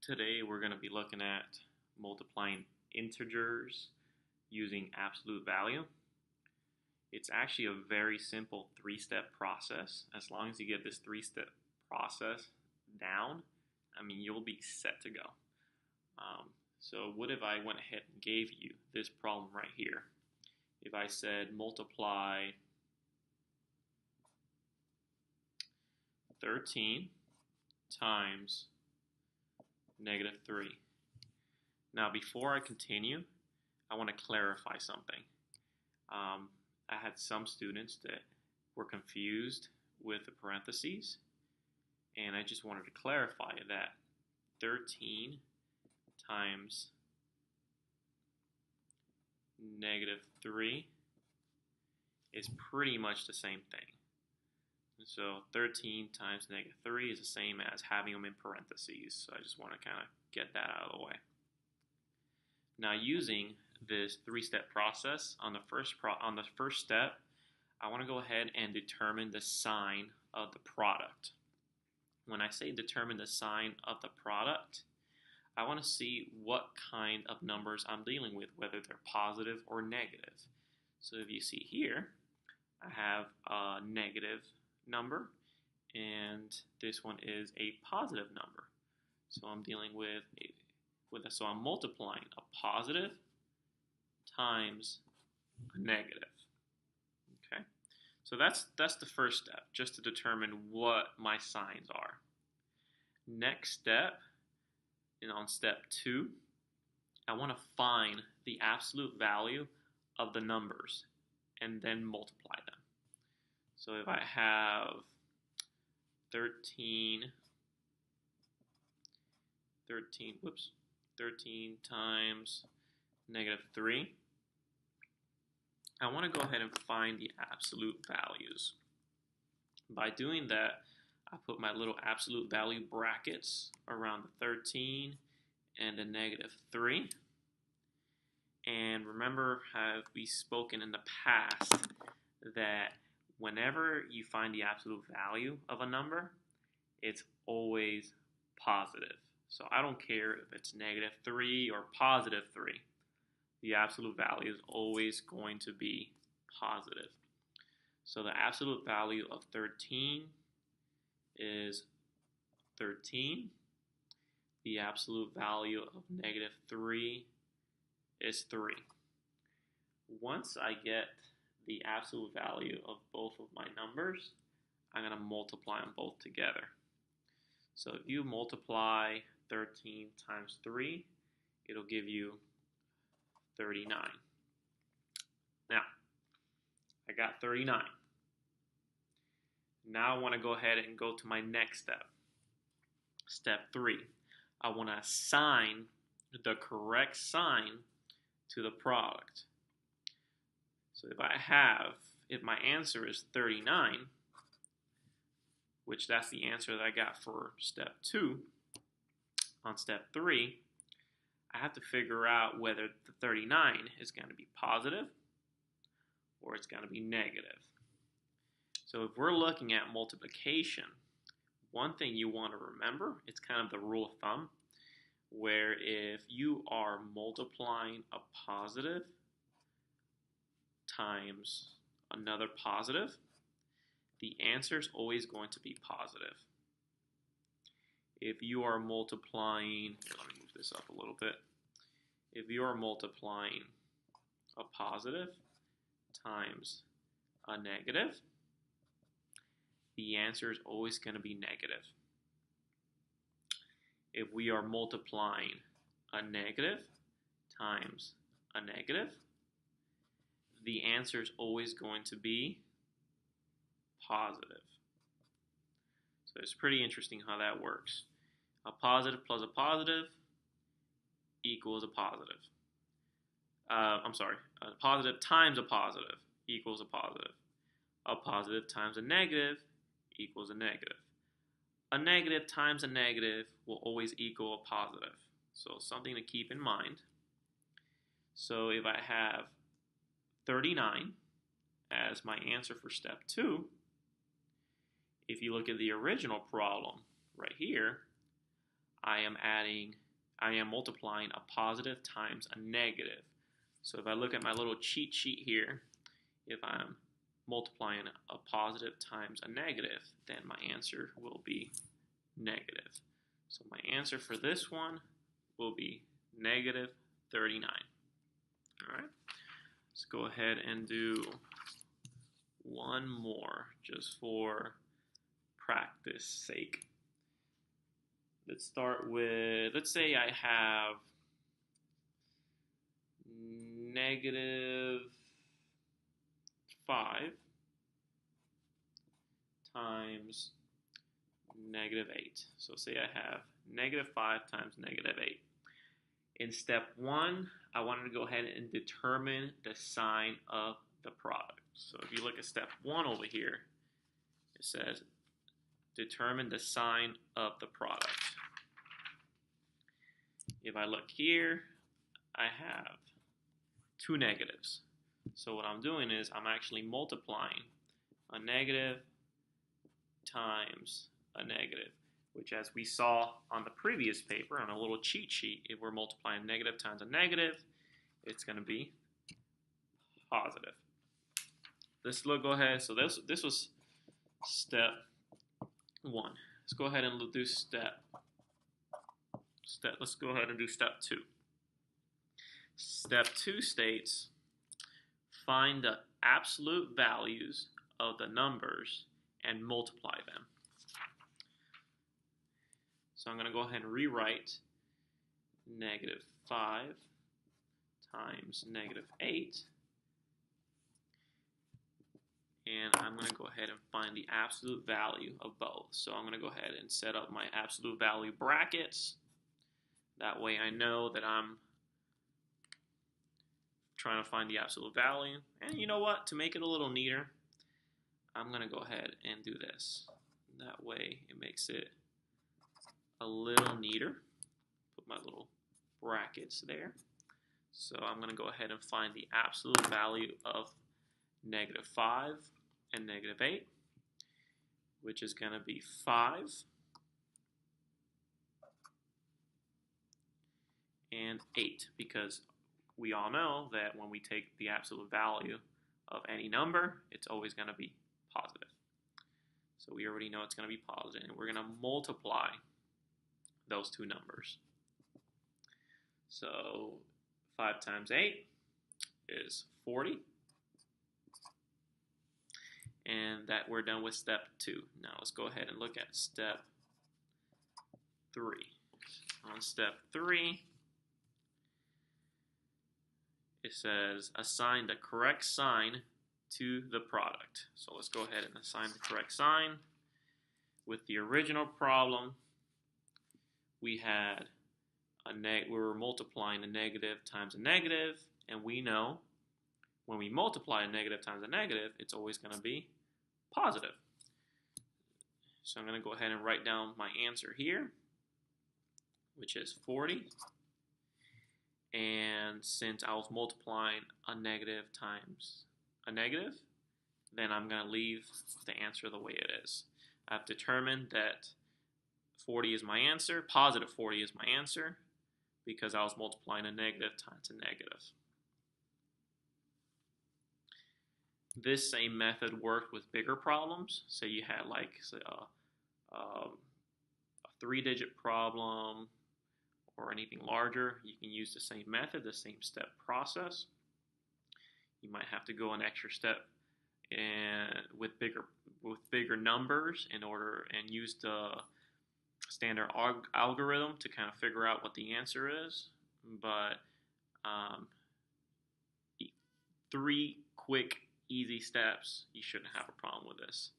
Today we're going to be looking at multiplying integers using absolute value. It's actually a very simple three-step process. As long as you get this three-step process down, you'll be set to go. So what if I went ahead and gave you this problem right here? If I said multiply 13 times -3. Now, before I continue, I want to clarify something. I had some students that were confused with the parentheses, and I just wanted to clarify that 13 times -3 is pretty much the same thing. So 13 times -3 is the same as having them in parentheses. So I just want to kind of get that out of the way. Now, using this three-step process, on the first step, I want to go ahead and determine the sign of the product. When I say determine the sign of the product, I want to see what kind of numbers I'm dealing with, whether they're positive or negative. So if you see here, I have a negative number, and this one is a positive number. So I'm dealing so I'm multiplying a positive times a negative. Okay, so that's the first step, just to determine what my signs are. Next step, and on step 2, I want to find the absolute value of the numbers and then multiply them. So if I have 13 times -3, I want to go ahead and find the absolute values. By doing that, I put my little absolute value brackets around the 13 and the -3. And remember, have we spoken in the past that whenever you find the absolute value of a number, it's always positive. So I don't care if it's -3 or +3. The absolute value is always going to be positive. So the absolute value of 13 is 13. The absolute value of -3 is 3. Once I get the absolute value of both of my numbers, I'm going to multiply them both together. So if you multiply 13 times 3, it'll give you 39. Now, I got 39. Now I want to go ahead and go to my next step. Step 3. I want to assign the correct sign to the product. So if my answer is 39, which that's the answer that I got for step 2, on step 3, I have to figure out whether the 39 is going to be positive or it's going to be negative. So if we're looking at multiplication, one thing you want to remember, it's kind of the rule of thumb, where if you are multiplying a positive times another positive, the answer is always going to be positive. If you are multiplying, let me move this up a little bit. If you are multiplying a positive times a negative, the answer is always going to be negative. If we are multiplying a negative times a negative, the answer is always going to be positive. So it's pretty interesting how that works. A positive plus a positive equals a positive. A positive times a positive equals a positive. A positive times a negative equals a negative. A negative times a negative will always equal a positive. So something to keep in mind. So if I have 39 as my answer for step 2, if you look at the original problem right here, I am multiplying a positive times a negative. So if I look at my little cheat sheet here, if I'm multiplying a positive times a negative, then my answer will be negative. So my answer for this one will be negative 39. All right, let's go ahead and do one more just for practice sake. Let's start with, let's say I have negative 5 times negative 8. So say I have negative 5 times negative 8. In step 1, I wanted to go ahead and determine the sign of the product. So if you look at step 1 over here, it says determine the sign of the product. If I look here, I have 2 negatives. So what I'm doing is I'm actually multiplying a negative times a negative, which, as we saw on the previous paper on a little cheat sheet, if we're multiplying negative times a negative, it's going to be positive. Let's go ahead. So this was step 1. Let's go ahead and do let's go ahead and do step 2. Step 2 states find the absolute values of the numbers and multiply them. So I'm going to go ahead and rewrite negative 5 times negative 8. And I'm going to go ahead and find the absolute value of both. So I'm going to go ahead and set up my absolute value brackets. That way I know that I'm trying to find the absolute value. And you know what? To make it a little neater, I'm going to go ahead and do this. That way it makes it a little neater. Put my little brackets there. So I'm going to go ahead and find the absolute value of negative 5 and negative 8, which is going to be 5 and 8, because we all know that when we take the absolute value of any number, it's always going to be positive. So we already know it's going to be positive, and we're going to multiply those two numbers. So 5 times 8 is 40. And that we're done with step 2. Now let's go ahead and look at step 3. On step 3, it says assign the correct sign to the product. So let's go ahead and assign the correct sign. With the original problem, we had we were multiplying a negative times a negative, and we know when we multiply a negative times a negative, it's always going to be positive. So I'm going to go ahead and write down my answer here, which is 40. And since I was multiplying a negative times a negative, then I'm going to leave the answer the way it is. I've determined that 40 is my answer, positive 40 is my answer, because I was multiplying a negative times a negative. This same method worked with bigger problems. Say you had like a 3-digit problem or anything larger. You can use the same method, the same step process. You might have to go an extra step with bigger numbers in order and use the standard algorithm to kind of figure out what the answer is. But 3 quick, easy steps, you shouldn't have a problem with this.